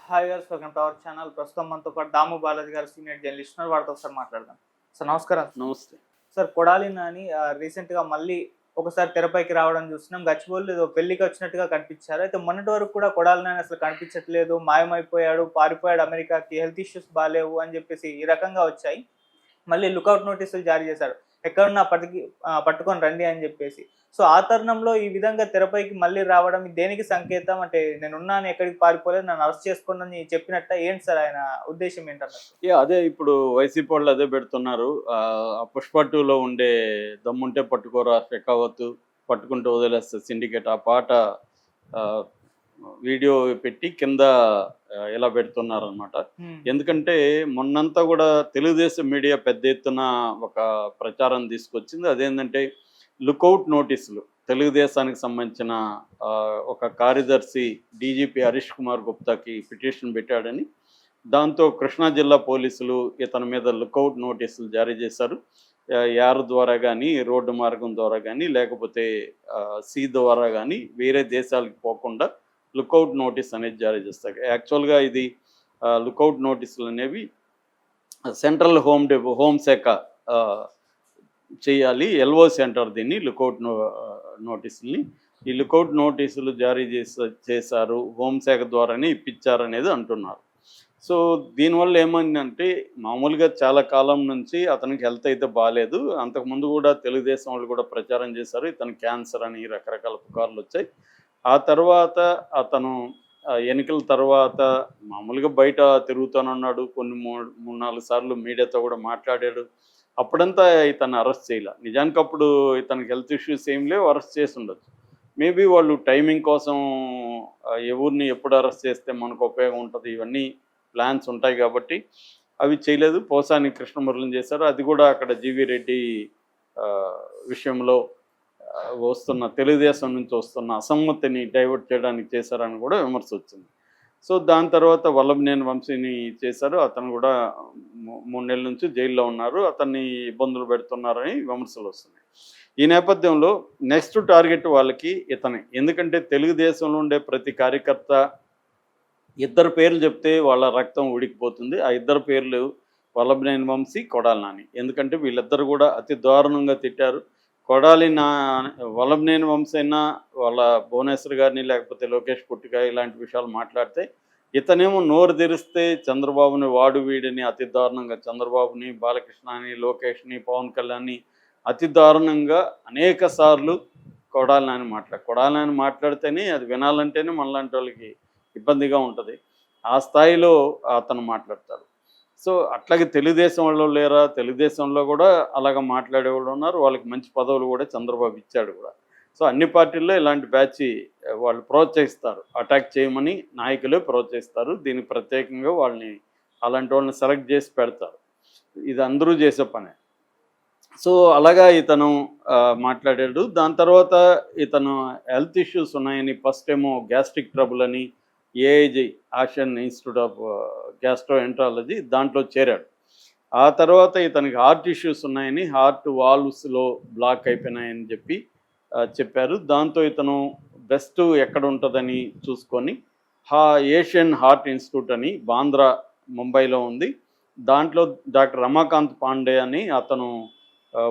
Hi గారు, welcome to our channel. ప్రస్తుతం మనతో పాటు దాము బాలాజీ గారు, సీనియర్ జర్నలిస్ట్ ఉన్నారు. వారితో ఒకసారి మాట్లాడదాం. సార్ నమస్కారం. నమస్తే. సార్, కొడాలి నాని రీసెంట్గా మళ్ళీ ఒకసారి తెరపైకి రావడం చూస్తున్నాం. గచ్చిబౌలిలో ఏదో పెళ్లికి వచ్చినట్టుగా కనిపించారు. అయితే మొన్నటి వరకు కూడా కొడాలి నాని అసలు కనిపించట్లేదు, మాయమైపోయాడు, పారిపోయాడు అమెరికాకి, హెల్త్ ఇష్యూస్ బాగాలేవు అని చెప్పేసి ఈ రకంగా వచ్చాయి. మళ్ళీ లుకౌట్ నోటీసులు జారీ చేశారు, ఎక్కడున్నా పట్టుకొని రండి అని చెప్పేసి. సో ఆ తరుణంలో ఈ విధంగా తెరపైకి మళ్ళీ రావడం దేనికి సంకేతం? అంటే నేనున్నాను, ఎక్కడికి పారిపోలేదు, నన్ను అరెస్ట్ చేసుకోండి అని చెప్పినట్ట ఏంటి సార్ ఆయన ఉద్దేశం ఏంటన్నారు? అదే ఇప్పుడు వైసీపీ వాళ్ళు అదే పెడుతున్నారు. పుష్ప 2లో ఉండే దమ్ముంటే పట్టుకోరా షెకావత్, పట్టుకుంటూ వదిలేస్తే సిండికేట్ ఆ పాట వీడియో పెట్టి కింద ఇలా పెడుతున్నారు అనమాట. ఎందుకంటే మొన్నంతా కూడా తెలుగుదేశం మీడియా పెద్ద ఎత్తున ఒక ప్రచారం తీసుకొచ్చింది. అదేంటంటే లుకౌట్ నోటీసులు తెలుగుదేశానికి సంబంధించిన ఒక కార్యదర్శి డీజీపీ హరీష్ కుమార్ గుప్తాకి పిటిషన్ పెట్టాడని, దాంతో కృష్ణా జిల్లా పోలీసులు ఇతని మీద లుకౌట్ నోటీసులు జారీ చేశారు. యార్ ద్వారా కానీ, రోడ్డు మార్గం ద్వారా కానీ, లేకపోతే సీ ద్వారా కానీ వేరే దేశాలకు పోకుండా లుకౌట్ నోటీస్ అనేది జారీ చేస్తారు. యాక్చువల్గా ఇది లుకౌట్ నోటీసులు అనేవి సెంట్రల్ హోంశాఖ చేయాలి. ఎల్ఓసి అంటారు దీన్ని, లుకౌట్ నోటీసుల్ని. ఈ లుకౌట్ నోటీసులు జారీ చేశారు, హోంశాఖ ద్వారానే ఇప్పించారనేది అంటున్నారు. సో దీనివల్ల ఏమైందంటే, మామూలుగా చాలా కాలం నుంచి అతనికి హెల్త్ అయితే బాగాలేదు. అంతకుముందు కూడా తెలుగుదేశం వాళ్ళు కూడా ప్రచారం చేశారు, ఇతను క్యాన్సర్ అని రకరకాల పుకార్లు వచ్చాయి. ఆ తర్వాత అతను ఎన్నికల తర్వాత మామూలుగా బయట తిరుగుతానన్నాడు, కొన్ని 3-4 సార్లు మీడియాతో కూడా మాట్లాడాడు. అప్పుడంతా ఇతను అరెస్ట్ చేయాల. నిజానికి అప్పుడు ఇతనికి హెల్త్ ఇష్యూస్ ఏం లేవు, అరెస్ట్ చేసి ఉండొచ్చు. మేబీ వాళ్ళు టైమింగ్ కోసం ఎవరిని ఎప్పుడు అరెస్ట్ చేస్తే మనకు ఉపయోగం ఉంటుంది, ఇవన్నీ ప్లాన్స్ ఉంటాయి కాబట్టి అవి చేయలేదు. పోసాని కృష్ణమురళిని చేశారు. అది కూడా అక్కడ జీవీ రెడ్డి విషయంలో వస్తున్న తెలుగుదేశం నుంచి వస్తున్న అసమ్మతిని డైవర్ట్ చేయడానికి చేశారని కూడా విమర్శ వచ్చింది. సో దాని తర్వాత వల్లభనేని వంశీని చేశారు. అతను కూడా 3 నెలల నుంచి జైల్లో ఉన్నారు, అతన్ని ఇబ్బందులు పెడుతున్నారని విమర్శలు వస్తున్నాయి. ఈ నేపథ్యంలో నెక్స్ట్ టార్గెట్ వాళ్ళకి ఇతనే. ఎందుకంటే తెలుగుదేశంలో ఉండే ప్రతి కార్యకర్త ఇద్దరు పేర్లు చెప్తే వాళ్ళ రక్తం ఉడికిపోతుంది. ఆ ఇద్దరు పేర్లు వల్లభనేని వంశీ, కొడాలి నాని. ఎందుకంటే వీళ్ళిద్దరు కూడా అతి దారుణంగా తిట్టారు. వల్లభనేని వంశీ అయినా వాళ్ళ భువనేశ్వర్ గారిని, లేకపోతే లోకేష్ పుట్టిగా ఇలాంటి విషయాలు మాట్లాడితే, ఇతనేమో నోరు తెరిస్తే చంద్రబాబుని వాడు వీడిని అతి దారుణంగా, చంద్రబాబుని, బాలకృష్ణని, లోకేష్ని, పవన్ కళ్యాణ్ని అతి దారుణంగా అనేక సార్లు కొడాలి నాని మాట్లాడితేనే అది వినాలంటేనే మనలాంటి వాళ్ళకి ఇబ్బందిగా ఉంటుంది. ఆ స్థాయిలో అతను మాట్లాడతాడు. సో అట్లాగే తెలుగుదేశం వాళ్ళు లేరా? తెలుగుదేశంలో కూడా అలాగ మాట్లాడేవాళ్ళు ఉన్నారు. వాళ్ళకి మంచి పదవులు కూడా చంద్రబాబు ఇచ్చాడు కూడా. సో అన్ని పార్టీల్లో ఇలాంటి బ్యాచ్ వాళ్ళు ప్రోత్సహిస్తారు, అటాక్ చేయమని నాయకులే ప్రోత్సహిస్తారు. దీనికి ప్రత్యేకంగా వాళ్ళని, అలాంటి వాళ్ళని సెలెక్ట్ చేసి పెడతారు. ఇది అందరూ చేసే పనే. సో అలాగా ఇతను మాట్లాడాడు. దాని తర్వాత ఇతను హెల్త్ ఇష్యూస్ ఉన్నాయని, ఫస్ట్ ఏమో గ్యాస్ట్రిక్ ట్రబుల్ అని AIG, Asian institute of gastroenterology, దాంట్లో చేరాడు. ఆ తర్వాత ఇతనికి హార్ట్ ఇష్యూస్ ఉన్నాయని, హార్ట్ వాల్వ్స్లో బ్లాక్ అయిపోయినాయని చెప్పారు. దాంతో ఇతను బెస్ట్ ఎక్కడ ఉంటుందని చూసుకొని ఏషియన్ హార్ట్ ఇన్స్టిట్యూట్ అని బాంద్రా, ముంబైలో ఉంది. దాంట్లో డాక్టర్ రమాకాంత్ పాండే అని అతను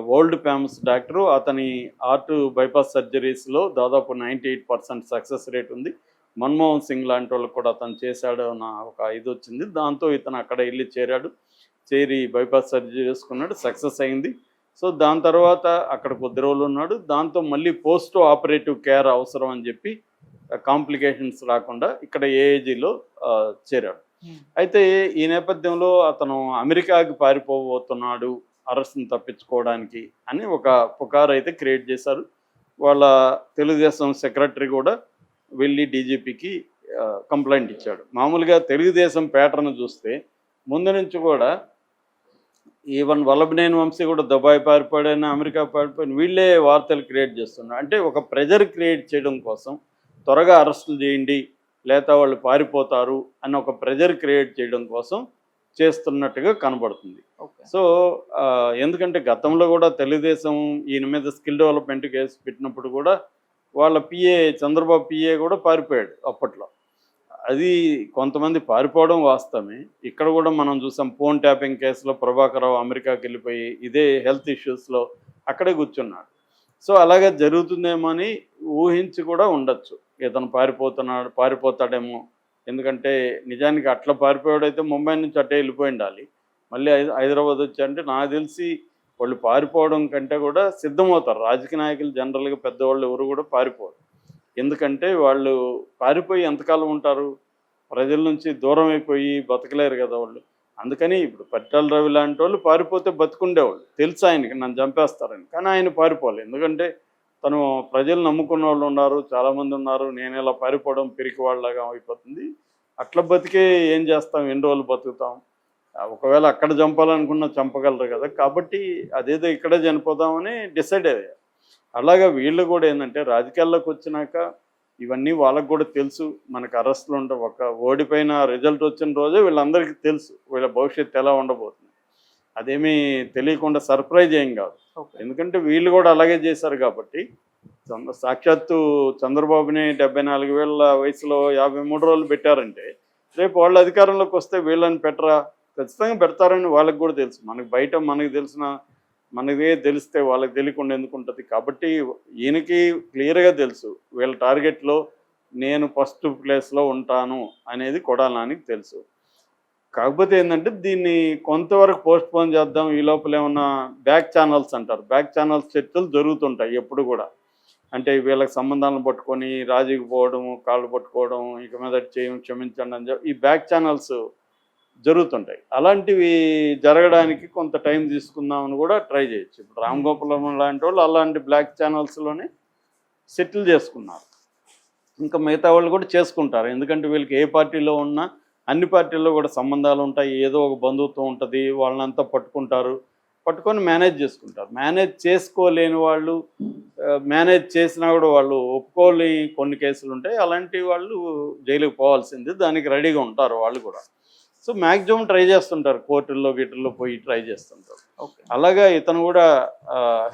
వరల్డ్ ఫేమస్ డాక్టరు. అతని హార్ట్ బైపాస్ సర్జరీస్లో దాదాపు 98% సక్సెస్ రేట్ ఉంది. మన్మోహన్ సింగ్ లాంటి వాళ్ళు కూడా అతను చేశాడు అన్న ఒక ఇది వచ్చింది. దాంతో ఇతను అక్కడ వెళ్ళి చేరి బైపాస్ సర్జరీ చేసుకున్నాడు, సక్సెస్ అయింది. సో దాని తర్వాత అక్కడ కొద్ది రోజులు ఉన్నాడు. దాంతో మళ్ళీ పోస్ట్ ఆపరేటివ్ కేర్ అవసరం అని చెప్పి కాంప్లికేషన్స్ రాకుండా ఇక్కడ ఏఏజీలో చేరాడు. అయితే ఈ నేపథ్యంలో అతను అమెరికాకి పారిపోబోతున్నాడు అరెస్ట్ని తప్పించుకోవడానికి అని ఒక పుకారు అయితే క్రియేట్ చేశారు. వాళ్ళ తెలుగుదేశం సెక్రటరీ కూడా వెళ్ళి డీజీపీకి కంప్లైంట్ ఇచ్చాడు. మామూలుగా తెలుగుదేశం ప్యాటర్న్ చూస్తే ముందు నుంచి కూడా ఈవెన్ వల్లభనేని వంశీ కూడా దుబాయ్ పారిపోయాడని, అమెరికా పారిపోయిన వీళ్ళే వార్తలు క్రియేట్ చేస్తున్నారు. అంటే ఒక ప్రెజర్ క్రియేట్ చేయడం కోసం త్వరగా అరెస్టులు చేయండి లేదా వాళ్ళు పారిపోతారు అని ఒక ప్రెజర్ క్రియేట్ చేయడం కోసం చేస్తున్నట్టుగా కనబడుతుంది. సో ఎందుకంటే గతంలో కూడా తెలుగుదేశం ఈయన మీద స్కిల్ డెవలప్మెంట్ కేసు పెట్టినప్పుడు కూడా వాళ్ళ పిఏ, చంద్రబాబు పిఏ కూడా పారిపోయాడు అప్పట్లో. అది కొంతమంది పారిపోవడం వాస్తవమే. ఇక్కడ కూడా మనం చూసాం ఫోన్ ట్యాపింగ్ కేసులో ప్రభాకర్ రావు అమెరికాకి వెళ్ళిపోయి ఇదే హెల్త్ ఇష్యూస్లో అక్కడే కూర్చున్నాడు. సో అలాగే జరుగుతుందేమో అని ఊహించి కూడా ఉండొచ్చు. ఇతను పారిపోతాడేమో. ఎందుకంటే నిజానికి అట్లా పారిపోయాడైతే ముంబై నుంచి అట్టే వెళ్ళిపోయి ఉండాలి. మళ్ళీ హైదరాబాద్ వచ్చారంటే నాకు తెలిసి వాళ్ళు పారిపోవడం కంటే కూడా సిద్ధమవుతారు. రాజకీయ నాయకులు జనరల్గా పెద్దవాళ్ళు ఎవరు కూడా పారిపోరు. ఎందుకంటే వాళ్ళు పారిపోయి ఎంతకాలం ఉంటారు? ప్రజల నుంచి దూరం అయిపోయి బతకలేరు కదా వాళ్ళు. అందుకని ఇప్పుడు పరిటాల రవి లాంటి వాళ్ళు పారిపోతే బతుకుండేవాళ్ళు. తెలుసు ఆయనకి నన్ను చంపేస్తారని. కానీ ఆయన పారిపోవాలి. ఎందుకంటే తను ప్రజలు నమ్ముకున్న వాళ్ళు ఉన్నారు, చాలామంది ఉన్నారు. నేను ఇలా పారిపోవడం పిరికి వాళ్ళలాగా అయిపోతుంది. అట్లా బతికే ఏం చేస్తాం, ఎన్ని రోజులు బతుకుతాం? ఒకవేళ అక్కడ చంపాలనుకున్నా చంపగలరు కదా. కాబట్టి అదేదో ఇక్కడే చనిపోదామని డిసైడ్ అయ్యారు. అలాగా వీళ్ళు కూడా ఏంటంటే రాజకీయాల్లోకి వచ్చినాక ఇవన్నీ వాళ్ళకు కూడా తెలుసు. మనకు అరెస్టులు ఉంటాయి. ఒక ఓడిపోయిన రిజల్ట్ వచ్చిన రోజే వీళ్ళందరికీ తెలుసు వీళ్ళ భవిష్యత్తు ఎలా ఉండబోతుంది. అదేమీ తెలియకుండా సర్ప్రైజ్ ఏం కాదు. ఎందుకంటే వీళ్ళు కూడా అలాగే చేశారు కాబట్టి. సాక్షాత్తు చంద్రబాబుని 74,000 వయసులో 53 రోజులు పెట్టారంటే రేపు వాళ్ళు అధికారంలోకి వస్తే వీళ్ళని పెట్టరా? ఖచ్చితంగా పెడతారని వాళ్ళకి కూడా తెలుసు. మనకి బయట మనకే తెలిస్తే వాళ్ళకి తెలియకుండా ఎందుకు ఉంటుంది? కాబట్టి ఈయనకి క్లియర్గా తెలుసు వీళ్ళ టార్గెట్లో నేను ఫస్ట్ ప్లేస్లో ఉంటాను అనేది కొడాలి నానికి తెలుసు. కాకపోతే ఏంటంటే దీన్ని కొంతవరకు పోస్ట్ పోన్ చేద్దాం, ఈ లోపల ఏమన్నా బ్యాక్ ఛానల్స్ అంటారు. బ్యాక్ ఛానల్స్ చర్చలు జరుగుతుంటాయి ఎప్పుడు కూడా. అంటే వీళ్ళకి సంబంధాలను పట్టుకొని రాజీకి పోవడము, కాళ్ళు పట్టుకోవడం, ఇక మీద క్షమించండి అని ఈ బ్యాక్ ఛానల్స్ జరుగుతుంటాయి. అలాంటివి జరగడానికి కొంత టైం తీసుకుందామని కూడా ట్రై చేయొచ్చు. ఇప్పుడు రామ్ గోపాలం లాంటి వాళ్ళు అలాంటి బ్లాక్ ఛానల్స్లోనే సెటిల్ చేసుకున్నారు. ఇంకా మిగతా వాళ్ళు కూడా చేసుకుంటారు. ఎందుకంటే వీళ్ళకి ఏ పార్టీలో ఉన్నా అన్ని పార్టీల్లో కూడా సంబంధాలు ఉంటాయి. ఏదో ఒక బంధుత్వం ఉంటుంది. వాళ్ళనంతా పట్టుకొని మేనేజ్ చేసుకుంటారు. మేనేజ్ చేసుకోలేని వాళ్ళు మేనేజ్ చేసినా కూడా వాళ్ళు ఒప్పుకోలేని కొన్ని కేసులు ఉంటాయి. అలాంటి వాళ్ళు జైలుకి పోవాల్సింది. దానికి రెడీగా ఉంటారు వాళ్ళు కూడా. సో మ్యాక్సిమం ట్రై చేస్తుంటారు. కోర్టుల్లో గిట్టుల్లో పోయి ట్రై చేస్తుంటారు. అలాగా ఇతను కూడా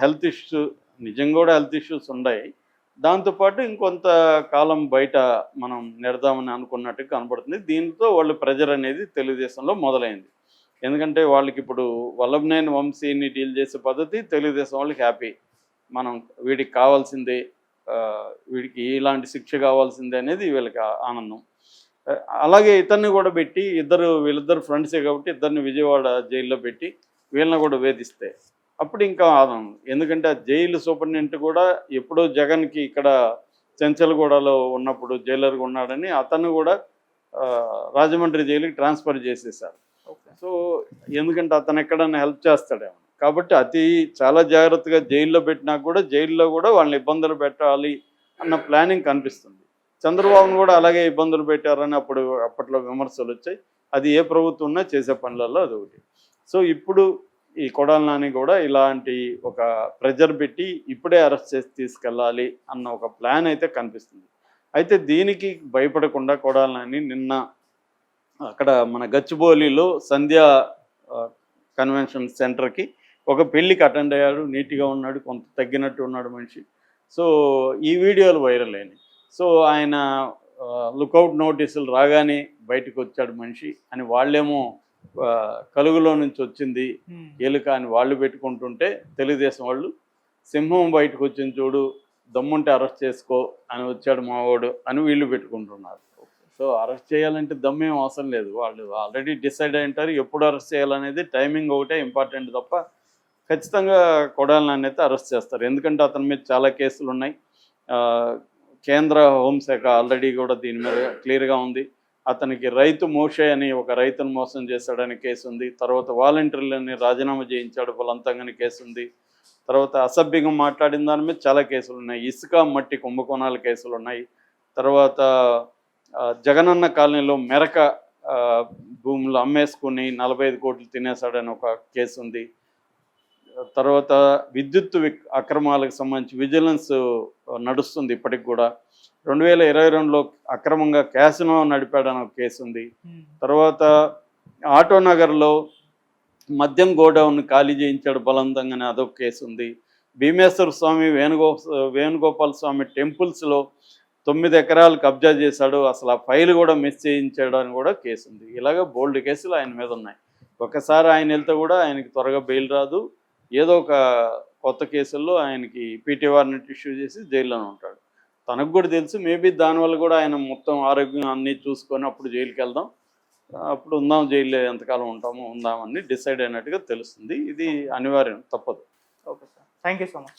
హెల్త్ ఇష్యూస్ నిజంగా కూడా హెల్త్ ఇష్యూస్ ఉన్నాయి. దాంతోపాటు ఇంకొంత కాలం బయట మనం నెడదామని అనుకున్నట్టు కనబడుతుంది. దీంతో వాళ్ళు ప్రెజర్ అనేది తెలుగుదేశంలో మొదలైంది. ఎందుకంటే వాళ్ళకి ఇప్పుడు వల్లభనేని వంశీని డీల్ చేసే పద్ధతి తెలుగుదేశం వాళ్ళకి హ్యాపీ. మనం వీడికి కావాల్సిందే, వీడికి ఇలాంటి శిక్ష కావాల్సిందే అనేది వీళ్ళకి ఆనందం. అలాగే ఇతన్ని కూడా పెట్టి వీళ్ళిద్దరు ఫ్రెండ్సే కాబట్టి ఇద్దరిని విజయవాడ జైల్లో పెట్టి వీళ్ళని కూడా వేధిస్తే అప్పుడు ఇంకా ఆనందం. ఎందుకంటే ఆ జైలు సూపరింటెండెంట్ కూడా ఎప్పుడో జగన్కి ఇక్కడ చెంచల్గూడలో ఉన్నప్పుడు జైలర్గా ఉన్నాడని అతను కూడా రాజమండ్రి జైలుకి ట్రాన్స్ఫర్ చేసేసారు. సో ఎందుకంటే అతను ఎక్కడన్నా హెల్ప్ చేస్తాడేమో కాబట్టి చాలా జాగ్రత్తగా జైల్లో పెట్టినా కూడా జైల్లో కూడా వాళ్ళని ఇబ్బందులు పెట్టాలి అన్న ప్లానింగ్ కనిపిస్తుంది. చంద్రబాబును కూడా అలాగే ఇబ్బందులు పెట్టారని అప్పట్లో విమర్శలు వచ్చాయి. అది ఏ ప్రభుత్వం ఉన్నా చేసే పనులలో అదొకటి. సో ఇప్పుడు ఈ కొడాలి నాని కూడా ఇలాంటి ఒక ప్రెజర్ పెట్టి ఇప్పుడే అరెస్ట్ చేసి తీసుకెళ్ళాలి అన్న ఒక ప్లాన్ అయితే కనిపిస్తుంది. అయితే దీనికి భయపడకుండా కొడాలి నాని నిన్న అక్కడ మన గచ్చిబౌలిలో సంధ్యా కన్వెన్షన్ సెంటర్కి ఒక పెళ్ళికి అటెండ్ అయ్యాడు. నీట్గా ఉన్నాడు, కొంత తగ్గినట్టు ఉన్నాడు మనిషి. సో ఈ వీడియోలు వైరల్ అయినాయి. సో ఆయన లుకౌట్ నోటీసులు రాగానే బయటకు వచ్చాడు మనిషి అని వాళ్ళేమో కలుగులో నుంచి వచ్చింది ఎలుక అని వాళ్ళు పెట్టుకుంటుంటే తెలుగుదేశం వాళ్ళు సింహం బయటకు వచ్చింది చూడు, దమ్ముంటే అరెస్ట్ చేసుకో అని వచ్చాడు మావాడు అని వీళ్ళు పెట్టుకుంటున్నారు. సో అరెస్ట్ చేయాలంటే దమ్మేం అవసరం లేదు. వాళ్ళు ఆల్రెడీ డిసైడ్ అయి ఉంటారు ఎప్పుడు అరెస్ట్ చేయాలనేది. టైమింగ్ ఒకటే ఇంపార్టెంట్ తప్ప ఖచ్చితంగా కొడాలి నాని అయితే అరెస్ట్ చేస్తారు. ఎందుకంటే అతని మీద చాలా కేసులు ఉన్నాయి. కేంద్ర హోంశాఖ ఆల్రెడీ కూడా దీని మీద క్లియర్గా ఉంది. అతనికి రైతు మోషే అని ఒక రైతును మోసం చేశాడని కేసు ఉంది. తర్వాత వాలంటీర్లని రాజీనామా చేయించాడు బలవంతంగాని కేసు ఉంది. తర్వాత అసభ్యంగా మాట్లాడిన దాని మీద చాలా కేసులు ఉన్నాయి. ఇసుక మట్టి కుంభకోణాల కేసులు ఉన్నాయి. తర్వాత జగనన్న కాలనీలో మెరక భూములు అమ్మేసుకుని 45 కోట్లు తినేశాడని ఒక కేసు ఉంది. తర్వాత విద్యుత్ అక్రమాలకు సంబంధించి విజిలెన్స్ నడుస్తుంది ఇప్పటికి కూడా. 2022లో అక్రమంగా క్యాసినో నడిపాడని ఒక కేసు ఉంది. తర్వాత ఆటోనగర్లో మద్యం గోడౌన్ ఖాళీ చేయించాడు బలవంతంగానే అదొక కేసు ఉంది. భీమేశ్వర స్వామి వేణుగోపాల స్వామి టెంపుల్స్లో 9 ఎకరాలు కబ్జా చేశాడు, అసలు ఆ ఫైల్ కూడా మిస్ చేయించాడు అని కూడా కేసు ఉంది. ఇలాగ బోల్డ్ కేసులు ఆయన మీద ఉన్నాయి. ఒకసారి ఆయన వెళ్తే కూడా ఆయనకి త్వరగా బెయిల్ రాదు. ఏదో ఒక కొత్త కేసుల్లో ఆయనకి పీటీ వారెంట్ ఇష్యూ చేసి జైల్లోనే ఉంటాడు. తనకు కూడా తెలుసు, మేబీ దానివల్ల కూడా ఆయన మొత్తం ఆరోగ్యం అన్నీ చూసుకొని అప్పుడు జైలుకి వెళ్దాం, అప్పుడు ఉందాం, జైల్లో ఎంతకాలం ఉంటామో ఉందామని డిసైడ్ అయినట్టుగా తెలుస్తుంది. ఇది అనివార్యం, తప్పదు. Okay sir, thank you so much.